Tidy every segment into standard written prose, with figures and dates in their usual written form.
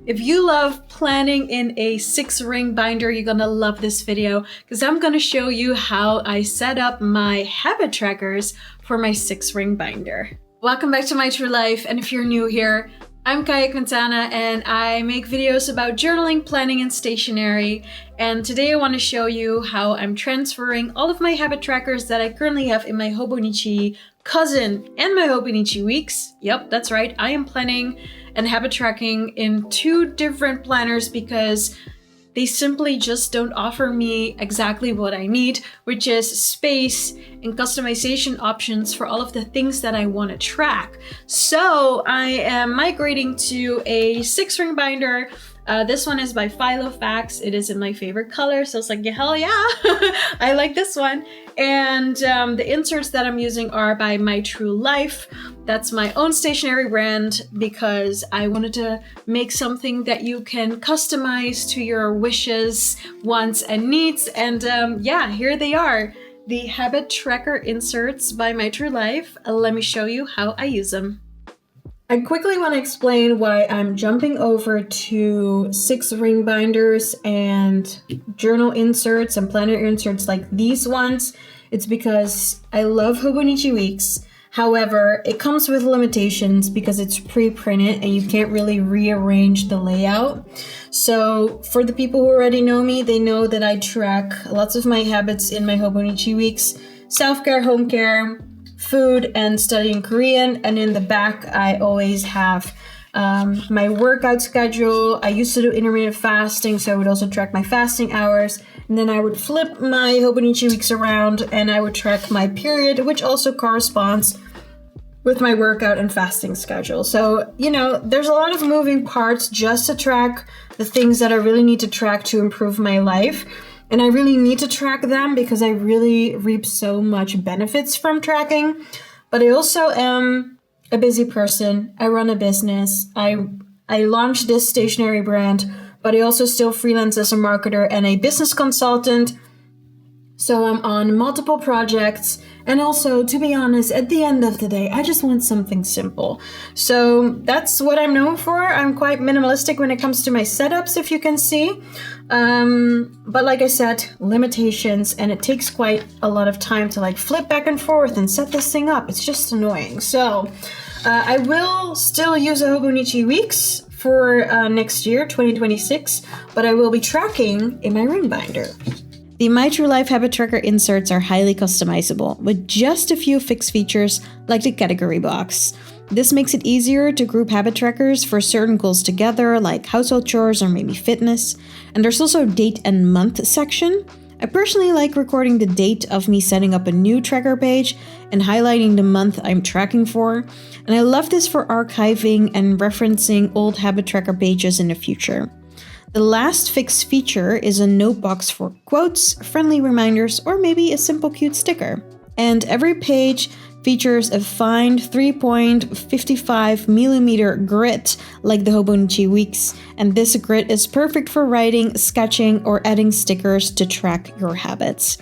If you love planning in a 6-ring binder, you're gonna love this video because I'm gonna show you how I set up my habit trackers for my 6-ring binder. Welcome back to My True Life, and if you're new here, I'm Kaya Quintana and I make videos about journaling, planning, and stationery. And today I want to show you how I'm transferring all of my habit trackers that I currently have in my Hobonichi cousin and my Hobonichi weeks. Yep, that's right. I am planning and habit tracking in 2 different planners because they simply just don't offer me exactly what I need, which is space and customization options for all of the things that I want to track. So I am migrating to a 6-ring binder. This one is by Filofax. It is in my favorite color, so it's like, yeah, hell yeah, I like this one. And the inserts that I'm using are by My True Life. That's my own stationery brand because I wanted to make something that you can customize to your wishes, wants, and needs. And yeah, here they are. The habit tracker inserts by My True Life. Let me show you how I use them. I quickly want to explain why I'm jumping over to 6-ring binders and journal inserts and planner inserts like these ones. It's because I love Hobonichi Weeks. However, it comes with limitations because it's pre-printed and you can't really rearrange the layout. So for the people who already know me, they know that I track lots of my habits in my Hobonichi Weeks: self-care, home care, food, and studying Korean. And in the back, I always have my workout schedule. I used to do intermittent fasting, so I would also track my fasting hours. And then I would flip my Hobonichi Weeks around and I would track my period, which also corresponds with my workout and fasting schedule. So, you know, there's a lot of moving parts just to track the things that I really need to track to improve my life. And I really need to track them because I really reap so much benefits from tracking. But I also am a busy person. I run a business. I launched this stationery brand, but I also still freelance as a marketer and a business consultant. So I'm on multiple projects. And also, to be honest, at the end of the day, I just want something simple. So that's what I'm known for. I'm quite minimalistic when it comes to my setups, if you can see. But like I said, limitations, and it takes quite a lot of time to like flip back and forth and set this thing up. It's just annoying. So I will still use a Hobonichi Weeks for next year, 2026, but I will be tracking in my ring binder. The My True Life habit tracker inserts are highly customizable with just a few fixed features like the category box. This makes it easier to group habit trackers for certain goals together, like household chores or maybe fitness. And there's also a date and month section. I personally like recording the date of me setting up a new tracker page and highlighting the month I'm tracking for. And I love this for archiving and referencing old habit tracker pages in the future. The last fixed feature is a note box for quotes, friendly reminders, or maybe a simple cute sticker. And every page features a fine 3.55mm grit like the Hobonichi Weeks, and this grit is perfect for writing, sketching, or adding stickers to track your habits.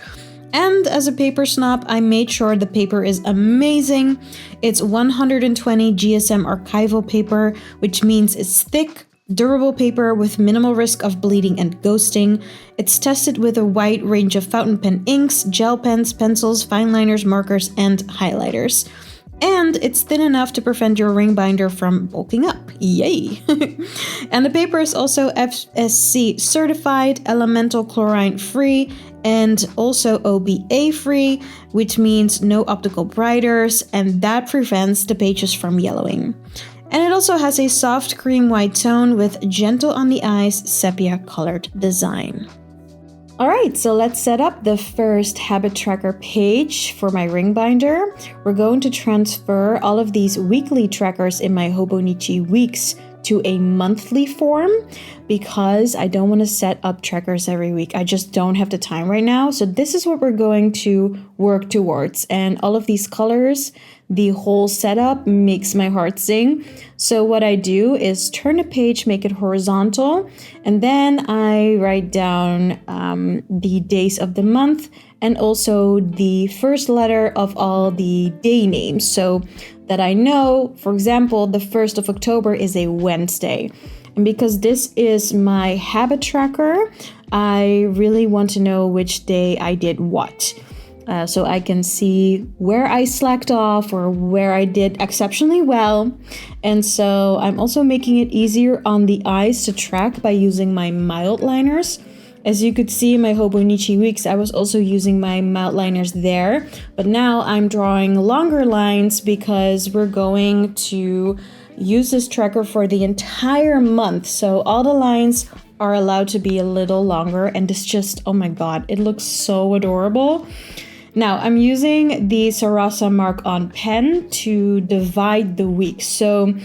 And as a paper snob, I made sure the paper is amazing. It's 120 GSM archival paper, which means it's thick, durable paper with minimal risk of bleeding and ghosting. It's tested with a wide range of fountain pen inks, gel pens, pencils, fine liners, markers, and highlighters. And it's thin enough to prevent your ring binder from bulking up. Yay! And the paper is also FSC certified, elemental chlorine free, and also OBA free, which means no optical brighters, and that prevents the pages from yellowing. And it also has a soft cream white tone with gentle on the eyes sepia colored design. Alright, so let's set up the first habit tracker page for my ring binder. We're going to transfer all of these weekly trackers in my Hobonichi Weeks to a monthly form because I don't want to set up trackers every week. I just don't have the time right now. So this is what we're going to work towards. And all of these colors, the whole setup makes my heart sing. So what I do is turn a page, make it horizontal, and then I write down the days of the month and also the first letter of all the day names so that I know, for example, the 1st of October is a Wednesday. And because this is my habit tracker, I really want to know which day I did what. So I can see where I slacked off or where I did exceptionally well. And so I'm also making it easier on the eyes to track by using my mild liners. As you could see in my Hobonichi weeks, I was also using my mild liners there. But now I'm drawing longer lines because we're going to use this tracker for the entire month. So all the lines are allowed to be a little longer. And this just, oh my God, it looks so adorable. Now, I'm using the Sarasa mark-on pen to divide the week. So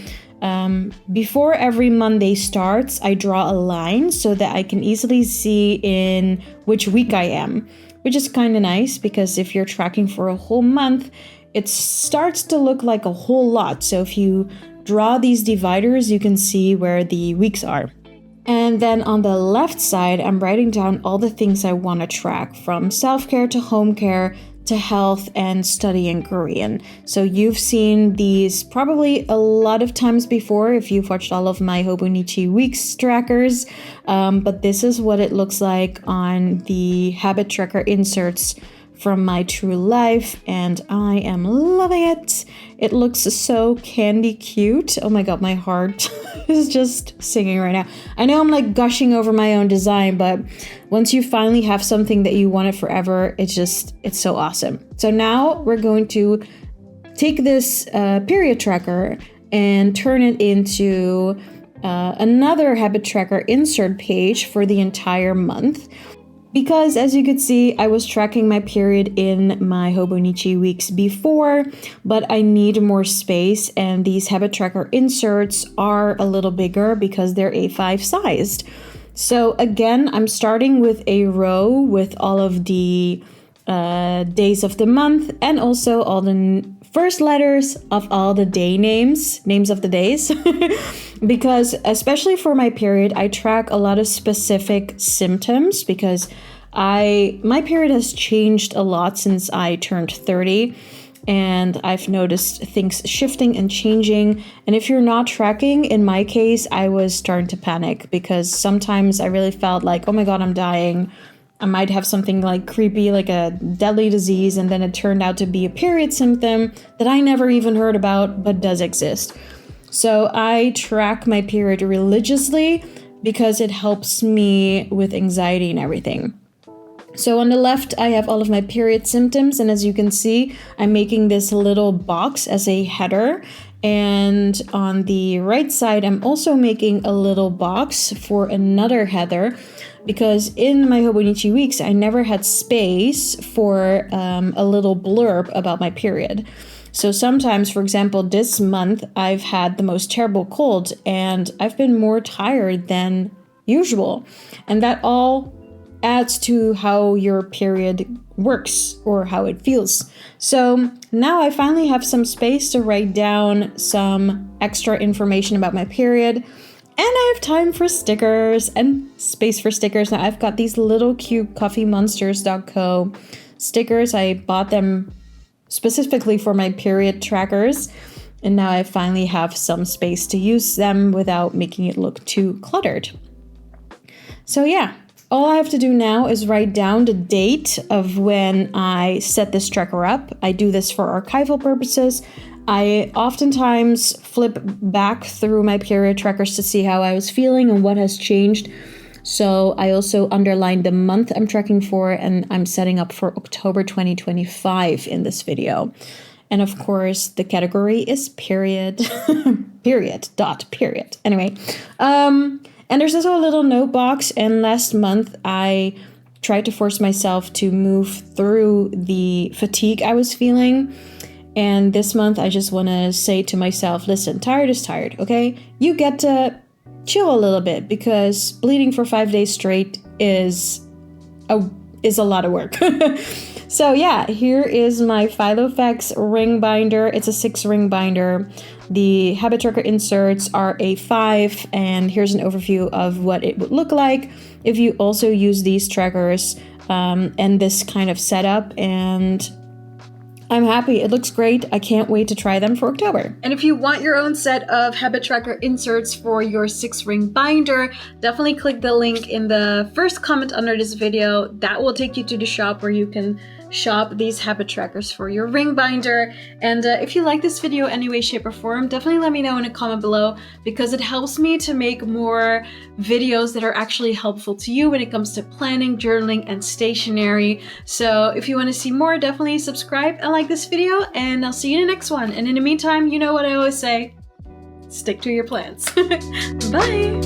before every Monday starts, I draw a line so that I can easily see in which week I am, which is kind of nice because if you're tracking for a whole month, it starts to look like a whole lot. So if you draw these dividers, you can see where the weeks are. And then on the left side, I'm writing down all the things I want to track, from self-care to home care to health and studying Korean. So you've seen these probably a lot of times before if you've watched all of my Hobonichi weeks trackers, but this is what it looks like on the habit tracker inserts from my true life, and I am loving it. It looks so candy cute. Oh my God, my heart is just singing right now. I know I'm like gushing over my own design, but once you finally have something that you wanted forever, it's so awesome. So now we're going to take this period tracker and turn it into another habit tracker insert page for the entire month. Because as you could see, I was tracking my period in my Hobonichi weeks before, but I need more space, and these habit tracker inserts are a little bigger because they're A5 sized. So again, I'm starting with a row with all of the days of the month and also all the first letters of all the day names of the days. Because especially for my period, I track a lot of specific symptoms because my period has changed a lot since I turned 30, and I've noticed things shifting and changing. And if you're not tracking, in my case, I was starting to panic because sometimes I really felt like, oh my God, I'm dying. I might have something like creepy, like a deadly disease, and then it turned out to be a period symptom that I never even heard about, but does exist. So I track my period religiously because it helps me with anxiety and everything. So on the left, I have all of my period symptoms, and as you can see, I'm making this little box as a header. And on the right side, I'm also making a little box for another header, because in my Hobonichi weeks, I never had space for a little blurb about my period. So sometimes, for example, this month, I've had the most terrible cold and I've been more tired than usual. And that all adds to how your period works or how it feels. So now I finally have some space to write down some extra information about my period. And I have time for stickers and space for stickers. Now I've got these little cute coffeemonsters.co stickers. I bought them specifically for my period trackers. And now I finally have some space to use them without making it look too cluttered. So yeah, all I have to do now is write down the date of when I set this tracker up. I do this for archival purposes. I oftentimes flip back through my period trackers to see how I was feeling and what has changed. So I also underlined the month I'm tracking for, and I'm setting up for October 2025 in this video. And of course, the category is period, period. Anyway, and there's also a little note box. And last month, I tried to force myself to move through the fatigue I was feeling. And this month, I just want to say to myself, listen, tired is tired, okay? You get to chill a little bit because bleeding for 5 days straight is a lot of work. So yeah, here is my Filofax ring binder. It's a 6-ring binder. The habit tracker inserts are A5, and here's an overview of what it would look like if you also use these trackers and this kind of setup. And I'm happy. It looks great. I can't wait to try them for October. And if you want your own set of habit tracker inserts for your 6-ring binder, definitely click the link in the first comment under this video. That will take you to the shop where you can shop these habit trackers for your ring binder. And if you like this video any way, shape, or form, definitely let me know in a comment below, because it helps me to make more videos that are actually helpful to you when it comes to planning, journaling, and stationery. So if you want to see more, definitely subscribe and like this video, and I'll see you in the next one. And in the meantime, you know what I always say, stick to your plans. Bye!